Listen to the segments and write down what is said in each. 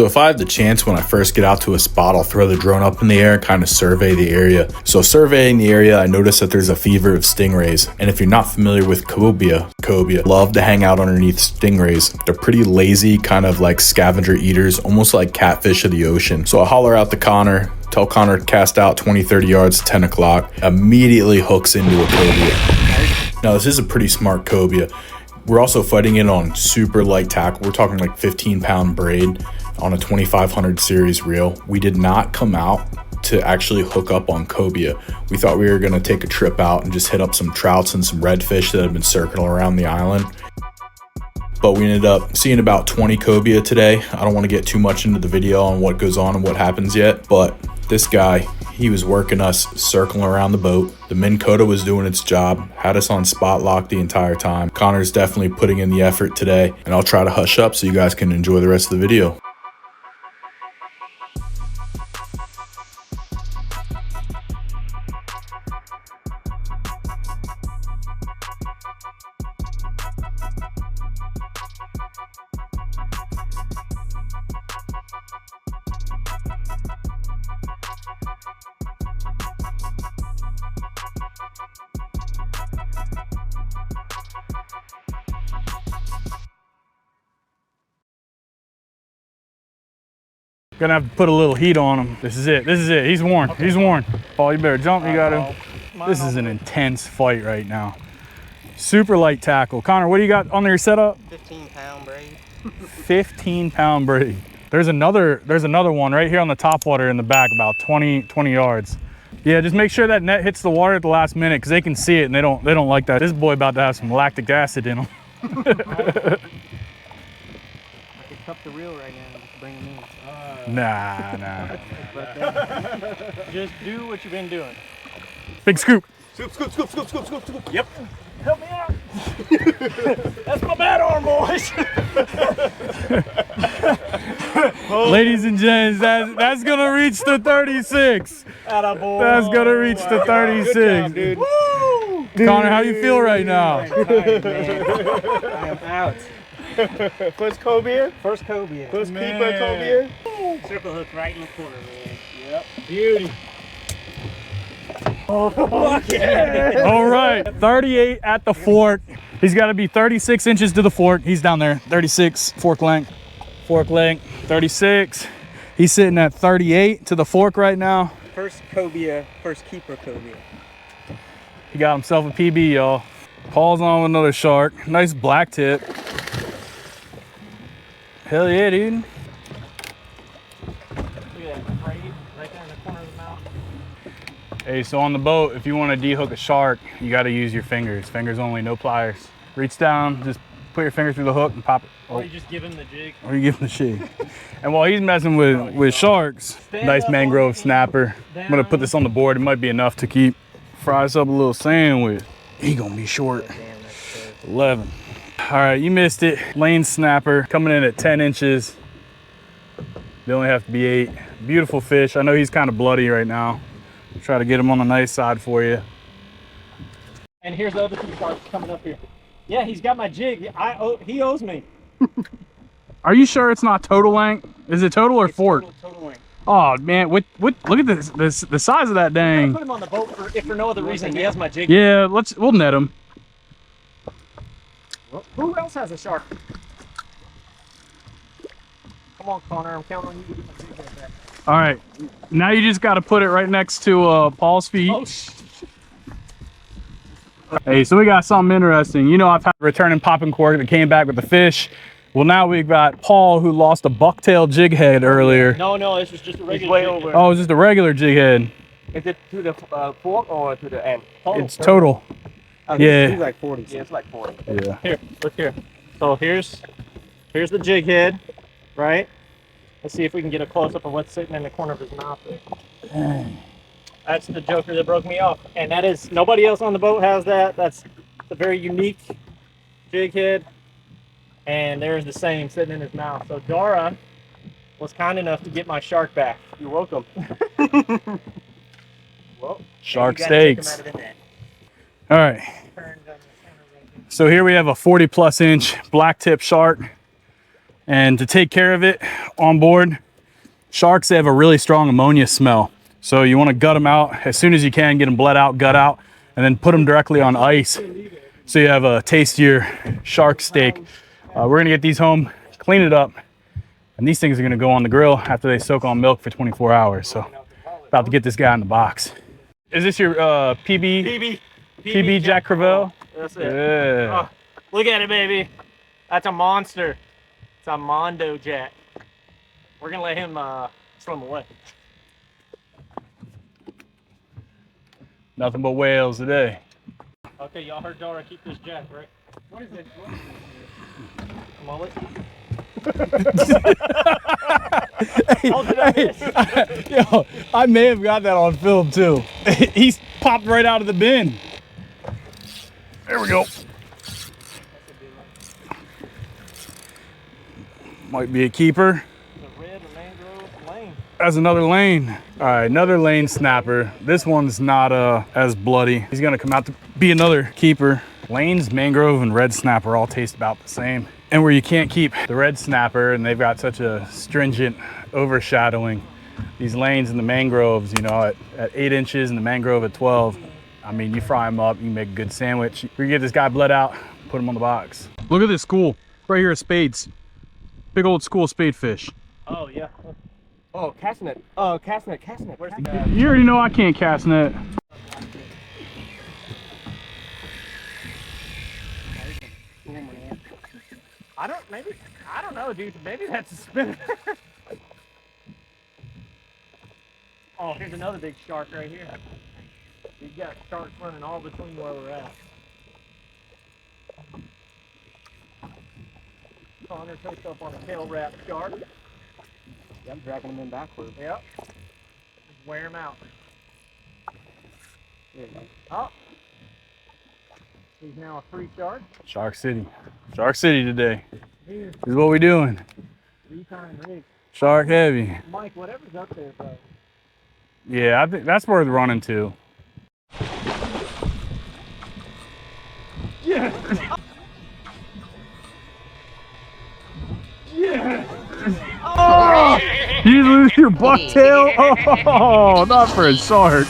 So if I have the chance when I first get out to a spot, I'll throw the drone up in the air and kind of survey the area. So surveying the area, I noticed that there's a fever of stingrays. And if you're not familiar with cobia, love to hang out underneath stingrays. They're pretty lazy, kind of like scavenger eaters, almost like catfish of the ocean. So I holler out to Connor, tell Connor to cast out 20-30 yards, 10 o'clock, immediately hooks into a cobia. Now this is a pretty smart cobia. We're also fighting it on super light tackle. We're talking like 15-pound braid on a 2500 series reel. We did not come out to actually hook up on cobia. We thought we were going to take a trip out and just hit up some trouts and some redfish that have been circling around the island. But we ended up seeing about 20 cobia today. I don't want to get too much into the video on what goes on and what happens yet, but this guy, he was working us circling around the boat. The Minn Kota was doing its job, had us on spot lock the entire time. Connor's definitely putting in the effort today, and I'll try to hush up so you guys can enjoy the rest of the video. Gonna have to put a little heat on him. This is it. He's worn. Okay. He's worn. Paul, you better jump. You got him. This is an intense fight right now. Super light tackle. Connor, what do you got on your setup? 15-pound braid. 15-pound braid. There's another one right here on the top water in the back, about 20 yards. Yeah, just make sure that net hits the water at the last minute because they can see it and they don't like that. This boy about to have some lactic acid in him. I could cup the reel right now and just bring him in. Nah. But, just do what you've been doing. Big scoop. Scoop. Yep. Help me out. That's my bad arm, boys. Ladies and gents, that's gonna reach the 36. Attaboy. That's gonna reach the 36. Good job, dude. Woo! Connor, how you feel right now? I am out. First cobia? First cobia. First keeper cobia? Circle hook right in the corner, man. Yep. Beauty. Oh, yeah. All right, 38 at the fork. He's got to be 36 inches to the fork. He's down there, 36 fork length. 36. He's sitting at 38 to the fork right now. First cobia, first keeper cobia. He got himself a PB, y'all. Paul's on with another shark. Nice black tip. Hell yeah, dude. Look at that braid right there in the corner of the mouth. Hey, so on the boat, if you want to de-hook a shark, you got to use your fingers. Fingers only, no pliers. Reach down, just put your finger through the hook and pop it. Or you just give him the jig. Or you give him the shig. And while he's messing with sharks, nice mangrove snapper. I'm gonna put this on the board. It might be enough to keep fry us up a little sandwich. He gonna be short. 11. All right, you missed it. Lane snapper coming in at 10 inches. They only have to be 8. Beautiful fish. I know he's kind of bloody right now. Try to get him on the nice side for you. And here's the other 2 sharks coming up here. Yeah, he's got my jig. He owes me. Are you sure it's not total length? Is it total or fork? Total length. Oh man, look at this the size of that dang. Put him on the boat if for no other reason. He has my jig. Yeah, we'll net him. Who else has a shark? Come on, Connor. I'm counting on you to get my jig head back. All right, now you just got to put it right next to Paul's feet. Oh, Hey, so we got something interesting. You know, I've had a returning popping cork that came back with the fish. Well, now we've got Paul, who lost a bucktail jig head earlier. No, this was just a regular way jig over. head. Oh, it's just a regular jig head. Is it to the fork or to the end? It's total. Oh, Yeah. It's like 40. Yeah, it's like 40. Yeah. Here, look here. So here's the jig head, right? Let's see if we can get a close up of what's sitting in the corner of his mouth there. Dang. That's the joker that broke me off, and that is nobody else on the boat has that. That's a very unique jig head, and there's the same sitting in his mouth. So Dora was kind enough to get my shark back. You're welcome. Well, Shark you gotta take him steaks. out of the net. All right. Turned on the center right there. So here we have a 40+ inch BlackTip shark. And to take care of it on board, sharks, they have a really strong ammonia smell. So you want to gut them out as soon as you can, get them bled out, gut out, and then put them directly on ice so you have a tastier shark steak. We're gonna get these home, clean it up, and these things are gonna go on the grill after they soak on milk for 24 hours. So about to get this guy in the box. Is this your PB Jack Crevalle? That's it. Yeah. Oh, look at it, baby. That's a monster. It's a Mondo Jack. We're gonna let him swim away. Nothing but whales today. Okay, y'all heard Dara keep this jack, right? What is it? Mullet? How did I miss? Yo, I may have got that on film too. He's popped right out of the bin. There we go. Might be a keeper. The red mangrove lane. That's another lane. All right, another lane snapper. This one's not as bloody. He's gonna come out to be another keeper. Lanes, mangrove, and red snapper all taste about the same. And where you can't keep the red snapper and they've got such a stringent overshadowing, these lanes and the mangroves, you know, at 8 inches and the mangrove at 12, I mean, you fry them up, you can make a good sandwich. You get this guy bled out, put him on the box. Look at this school, right here at Spades. Big old school spade fish. Oh, yeah. Oh, cast net. Oh, cast net. Where's the guy? You already know I can't cast net. I don't know, dude. Maybe that's a spinner. Oh, here's another big shark right here. We've got sharks running all between where we're at. Connor picked up on a tail wrap shark. Yeah, I'm dragging them in backwards. Yep. Just wear him out. There you go. Oh. He's now a free shark. Shark City. Shark City today. Here's This is what we doing. 3-time rig. Shark heavy. Mike, whatever's up there, bro. Yeah, I think that's where they're running to. Yeah. Yeah. Oh! You lose your bucktail? Oh, not for a shark.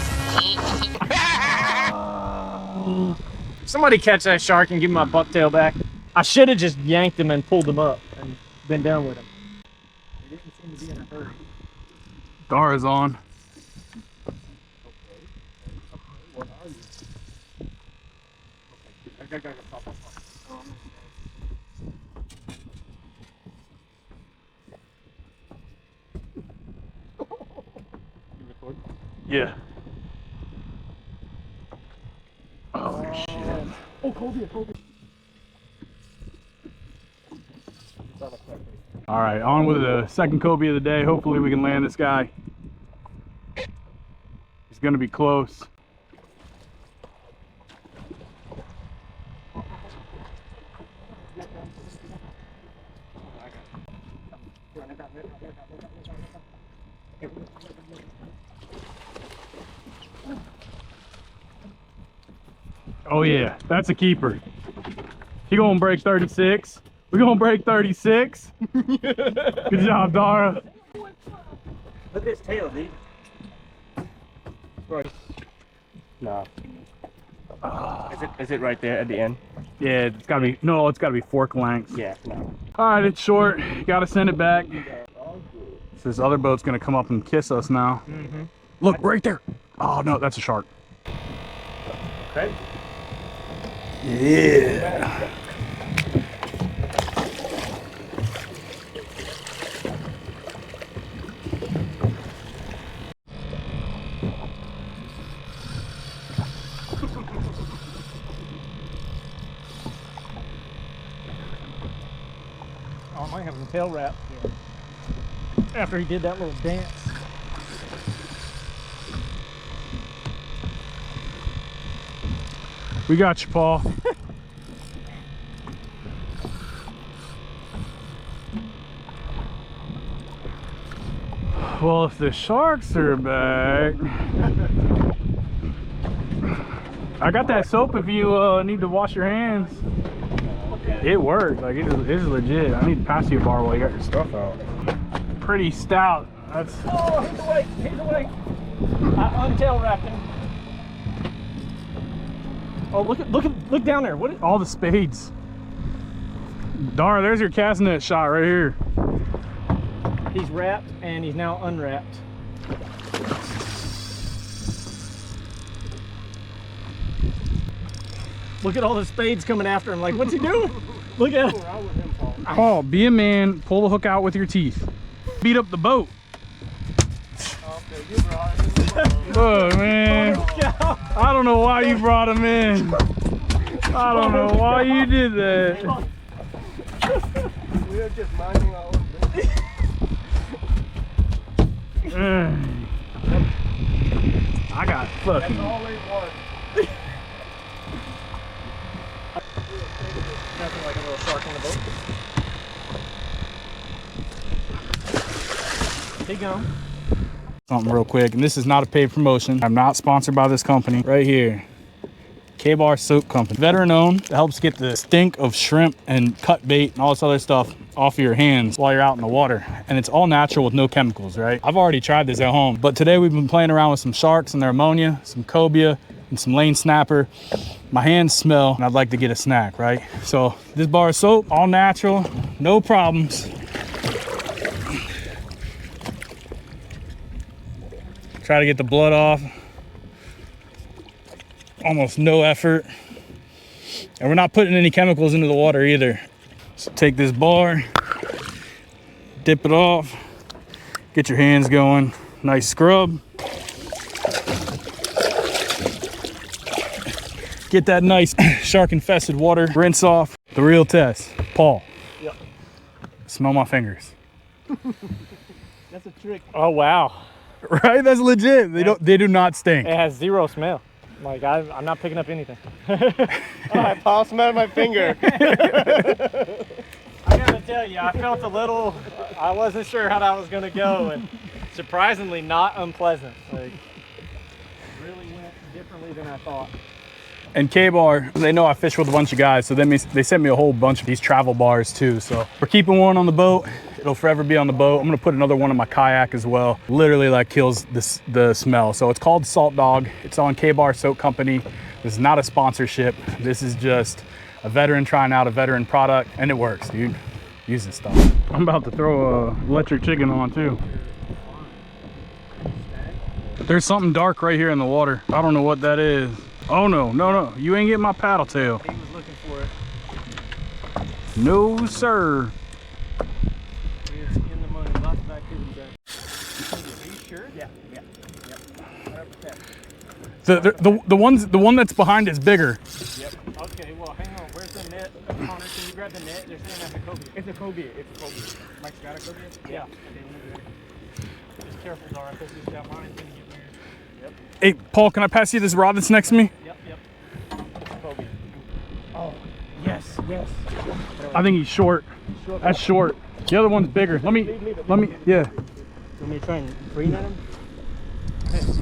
Somebody catch that shark and give him my bucktail back. I should have just yanked him and pulled him up and been done with him. He didn't seem to be in a hurry. Dara's on. What are you? Yeah. Oh, shit. Oh, Cobia. All right, on with the second Cobia of the day. Hopefully we can land this guy. He's gonna be close. Oh yeah, that's a keeper. He gonna break 36. We gonna break 36. Good job, Dara. Look at his tail, dude. Right. No. Is it right there at the end? Yeah, it's gotta be, no, it's gotta be fork length. Yeah, no. All right, it's short. Gotta send it back. This other boat's gonna come up and kiss us now. Mm-hmm. Look, right there. Oh no, that's a shark. Okay. Yeah. Oh, I might have him tail wrap. Yeah. After he did that little dance. We got you, Paul. Well, if the sharks are back, I got that soap if you need to wash your hands. It worked. Like, it is legit. I need to pass you a bar while you got your stuff out. Pretty stout. That's. Oh, he's awake. He's awake. I untail wrapped him. Oh, look down there. What? All the spades. Dara, there's your cast net shot right here. He's wrapped and he's now unwrapped. Look at all the spades coming after him. Like, what's he doing? Look at him. Paul, be a man. Pull the hook out with your teeth. Beat up the boat. Look, man. I don't know why you brought him in. I don't know why you did that. We are just minding our own business. I got fucking. That's all they want. Nothing like a little shark on the boat. Keep going. Something real quick, and this is not a paid promotion. I'm not sponsored by this company right here. K-Bar Soap Company, veteran owned. It helps get the stink of shrimp and cut bait and all this other stuff off of your hands while you're out in the water. And it's all natural with no chemicals, right? I've already tried this at home, but today we've been playing around with some sharks and their ammonia, some cobia, and some lane snapper. My hands smell, and I'd like to get a snack, right? So this bar of soap, all natural, no problems. Try to get the blood off. Almost no effort. And we're not putting any chemicals into the water either. So take this bar, dip it off, get your hands going, nice scrub. Get that nice shark infested water, rinse off. The real test, Paul. Yep. Smell my fingers. That's a trick. Oh wow. Right? That's legit. They do not stink. It has zero smell. Like I'm not picking up anything. My paw smelled my finger. I gotta tell you, I felt a little. I wasn't sure how that was gonna go, and surprisingly not unpleasant. Like really went differently than I thought. And K-Bar, they know I fish with a bunch of guys, so they sent me a whole bunch of these travel bars too. So we're keeping one on the boat. It'll forever be on the boat. I'm gonna put another one in my kayak as well. Literally like kills the smell. So it's called Salt Dog. It's on K-Bar Soap Company. This is not a sponsorship. This is just a veteran trying out a veteran product, and it works, dude. Use this stuff. I'm about to throw a electric chicken on too. There's something dark right here in the water. I don't know what that is. Oh no, no, you ain't getting my paddle tail. He was looking for it. No, sir. It's in the money. Lots of activity there. Are you sure? Yeah. 100%. The one that's behind is bigger. Yep. Okay, well hang on. Where's the net? Connor, can you grab the net? They're saying that's a cobia. It's a cobia. It's a cobia. Mike's got a cobia? Yeah. Okay, let me go. Just careful, Zara, because he's got mine. It's gonna get weird. Yep. Hey, Paul, can I pass you this rod that's next to me? Yep. Cobia. Oh, yes. I think he's short. That's short. The other one's bigger. Let me, yeah. You want me to try and free net him?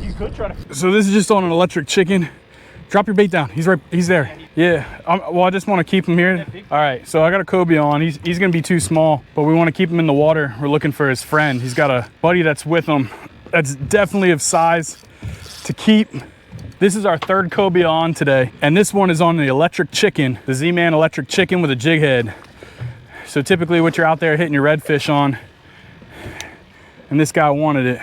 You could try to. So this is just on an electric chicken. Drop your bait down. He's there. Yeah. Well, I just want to keep him here. All right. So I got a cobia on. He's gonna be too small, but we want to keep him in the water. We're looking for his friend. He's got a buddy that's with him. That's definitely of size to keep. This is our third cobia on today, and this one is on the electric chicken, the Z-Man electric chicken with a jig head. So typically what you're out there hitting your redfish on, and this guy wanted it.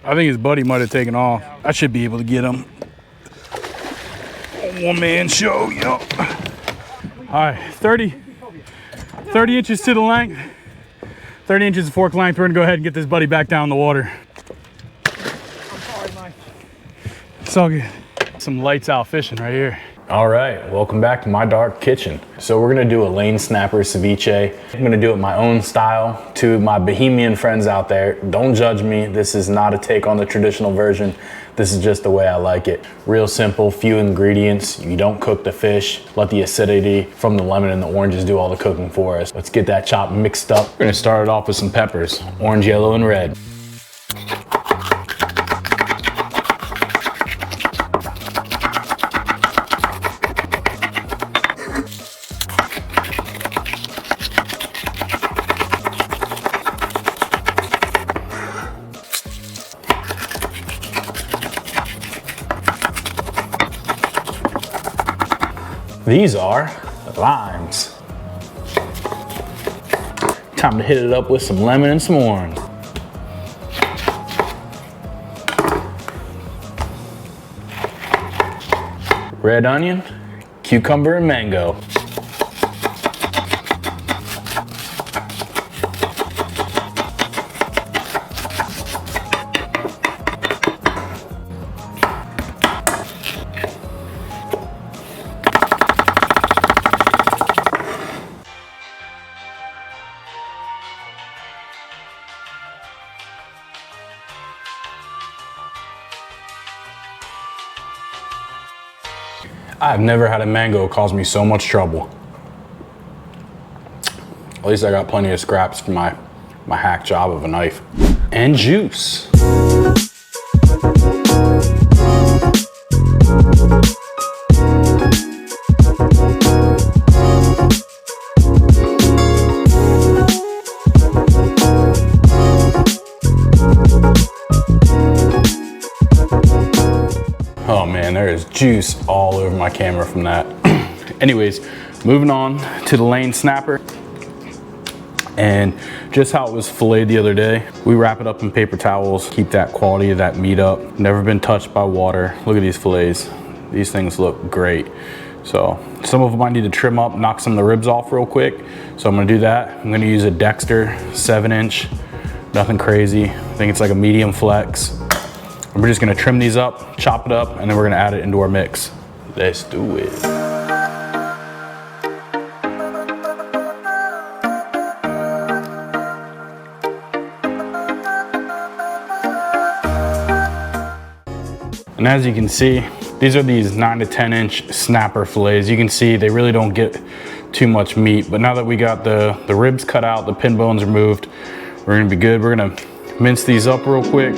I think his buddy might have taken off. I should be able to get him. One man show, yo. All right, 30 inches to the length, 30 inches of fork length. We're gonna go ahead and get this buddy back down in the water. I'm sorry, Mike. It's all good. Some lights out fishing right here. All right, welcome back to my dark kitchen. So we're gonna do a lane snapper ceviche. I'm gonna do it my own style. To my Bohemian friends out there, don't judge me. This is not a take on the traditional version. This is just the way I like it. Real simple, few ingredients. You don't cook the fish. Let the acidity from the lemon and the oranges do all the cooking for us. Let's get that chop mixed up. We're gonna start it off with some peppers, orange, yellow, and red. These are limes. Time to hit it up with some lemon and some orange. Red onion, cucumber, and mango. I've never had a mango cause me so much trouble. At least I got plenty of scraps for my hack job of a knife. And juice. Oh man, there is juice all over my camera from that. Anyways, moving on to the lane snapper. And just how it was filleted the other day, we wrap it up in paper towels, keep that quality of that meat up. Never been touched by water. Look at these fillets. These things look great. So some of them I need to trim up, knock some of the ribs off real quick. So I'm gonna do that. I'm gonna use a Dexter 7-inch, nothing crazy. I think it's like a medium flex. And we're just gonna trim these up, chop it up, and then we're gonna add it into our mix. Let's do it. And as you can see, these are these 9 to 10 inch snapper fillets. You can see they really don't get too much meat, but now that we got the ribs cut out, the pin bones removed, we're gonna be good. We're gonna mince these up real quick.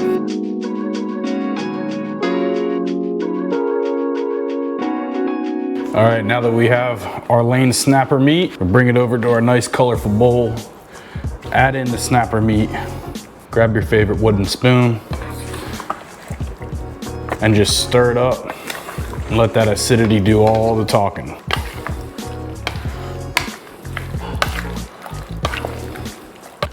All right, now that we have our lane snapper meat, we'll bring it over to our nice colorful bowl, add in the snapper meat, grab your favorite wooden spoon, and just stir it up and let that acidity do all the talking.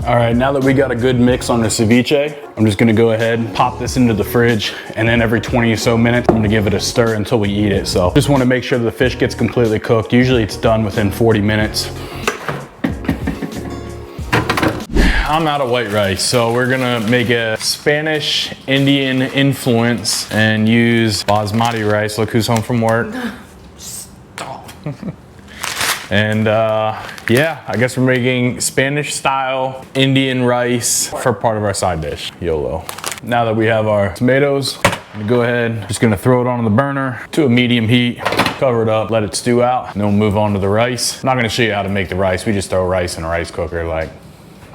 All right, now that we got a good mix on the ceviche, I'm just gonna go ahead and pop this into the fridge, and then every 20 or so minutes, I'm gonna give it a stir until we eat it. So just wanna make sure the fish gets completely cooked. Usually it's done within 40 minutes. I'm out of white rice, so we're gonna make a Spanish Indian influence and use basmati rice. Look who's home from work. Stop. And yeah, I guess we're making Spanish style Indian rice for part of our side dish, YOLO. Now that we have our tomatoes, I'm gonna go ahead, just gonna throw it on the burner to a medium heat, cover it up, let it stew out, and then we'll move on to the rice. I'm not gonna show you how to make the rice. We just throw rice in a rice cooker, like,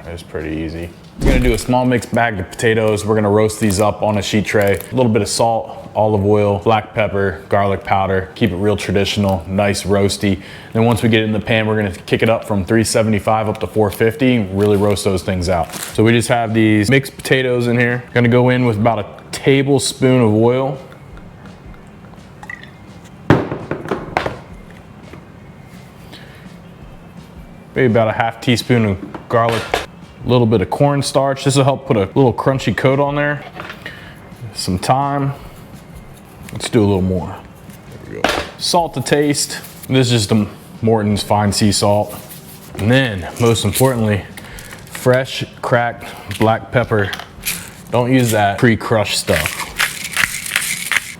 it's pretty easy. We're gonna do a small mixed bag of potatoes. We're gonna roast these up on a sheet tray. A little bit of salt, olive oil, black pepper, garlic powder. Keep it real traditional, nice roasty. Then once we get it in the pan, we're gonna kick it up from 375 up to 450, really roast those things out. So we just have these mixed potatoes in here. Gonna go in with about a tablespoon of oil. Maybe about a half teaspoon of garlic. A little bit of cornstarch. This will help put a little crunchy coat on there. Some thyme. Let's do a little more. There we go. Salt to taste. This is just the Morton's fine sea salt. And then, most importantly, fresh cracked black pepper. Don't use that pre-crushed stuff.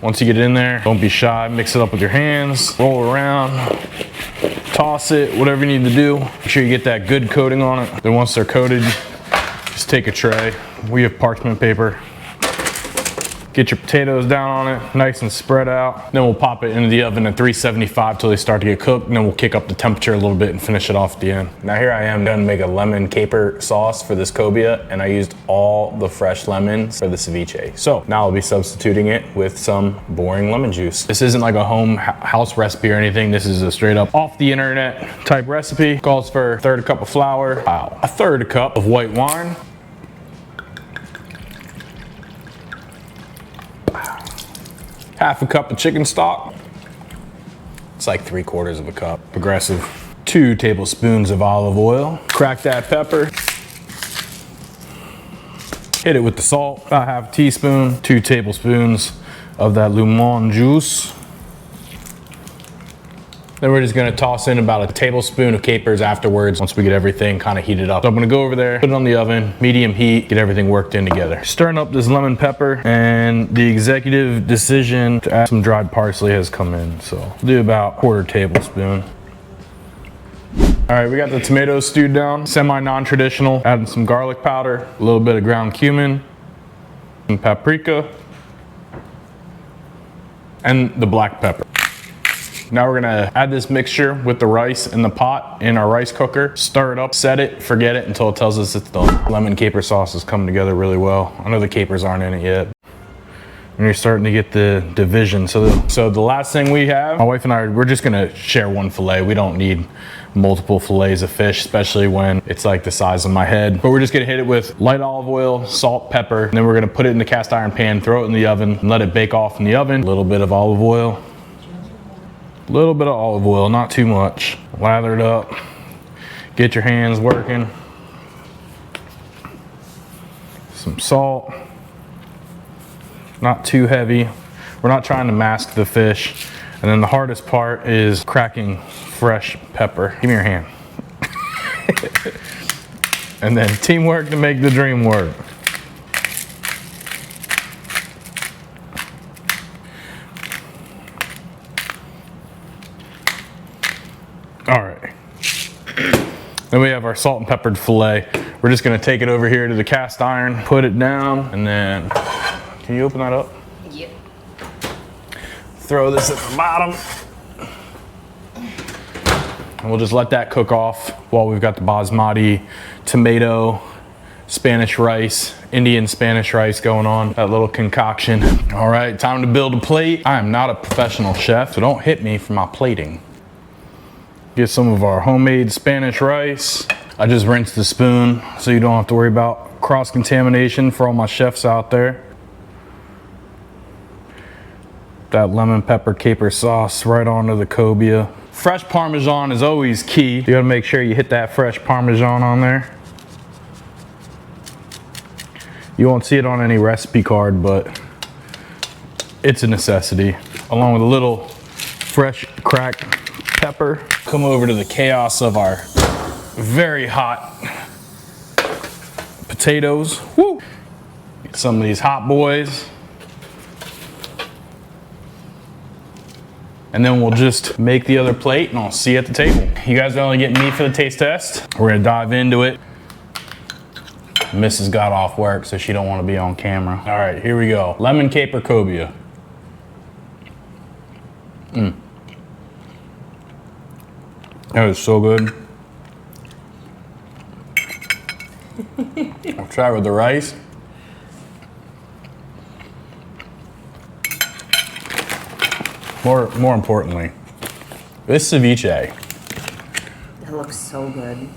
Once you get it in there, don't be shy. Mix it up with your hands. Roll around. Toss it, whatever you need to do. Make sure you get that good coating on it. Then once they're coated, just take a tray. We have parchment paper. Get your potatoes down on it, nice and spread out. Then we'll pop it into the oven at 375 till they start to get cooked, and then we'll kick up the temperature a little bit and finish it off at the end. Now here I am gonna make a lemon caper sauce for this cobia, and I used all the fresh lemons for the ceviche. So now I'll be substituting it with some boring lemon juice. This isn't like a home house recipe or anything. This is a straight up off the internet type recipe. Calls for a third cup of flour, a third cup of white wine, half a cup of chicken stock, It's like 3/4 of a cup. Progressive. 2 tablespoons of olive oil. Crack that pepper. Hit it with the salt, about 1/2 teaspoon. 2 tablespoons of that lemon juice. Then we're just gonna toss in about a tablespoon of capers afterwards once we get everything kind of heated up. So I'm gonna go over there, put it on the oven, medium heat, get everything worked in together. Stirring up this lemon pepper, and the executive decision to add some dried parsley has come in. So we'll do about 1/4 tablespoon. All right, we got the tomatoes stewed down, semi non-traditional. Adding some garlic powder, a little bit of ground cumin, some paprika, and the black pepper. Now we're gonna add this mixture with the rice in the pot in our rice cooker, stir it up, set it, forget it until it tells us it's done. Lemon caper sauce is coming together really well. I know the capers aren't in it yet. And you're starting to get the division. So the last thing we have, my wife and I, we're just gonna share one fillet. We don't need multiple fillets of fish, especially when it's like the size of my head. But we're just gonna hit it with light olive oil, salt, pepper, and then we're gonna put it in the cast iron pan, throw it in the oven, and let it bake off in the oven. A little bit of olive oil. A little bit of olive oil, not too much. Lather it up. Get your hands working. Some salt. Not too heavy. We're not trying to mask the fish. And then the hardest part is cracking fresh pepper. Give me your hand. And then teamwork to make the dream work. All right. Then we have our salt and peppered filet. We're just gonna take it over here to the cast iron, put it down, and then, can you open that up? Yep. Throw this at the bottom. And we'll just let that cook off while we've got the basmati, tomato, Spanish rice, Indian Spanish rice going on, that little concoction. All right, time to build a plate. I am not a professional chef, so don't hit me for my plating. Get some of our homemade Spanish rice. I just rinsed the spoon so you don't have to worry about cross-contamination for all my chefs out there. That lemon pepper caper sauce right onto the cobia. Fresh Parmesan is always key. You gotta make sure you hit that fresh Parmesan on there. You won't see it on any recipe card, but it's a necessity. Along with a little fresh cracked pepper. Come over to the chaos of our very hot potatoes. Woo! Get some of these hot boys. And then we'll just make the other plate and I'll see you at the table. You guys are only getting me for the taste test. We're gonna dive into it. Mrs. got off work, so she don't wanna be on camera. All right, here we go. Lemon caper cobia. That was so good. I'll try it with the rice. More importantly, this ceviche. That looks so good.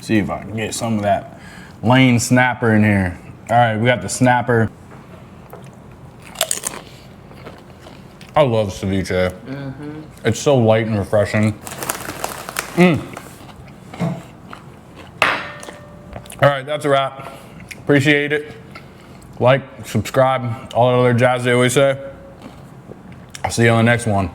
See if I can get some of that lane snapper in here. All right, we got the snapper. I love ceviche. It's so light and refreshing. All right, that's a wrap. Appreciate it. Like, subscribe, all that other jazz they always say. I'll see you on the next one.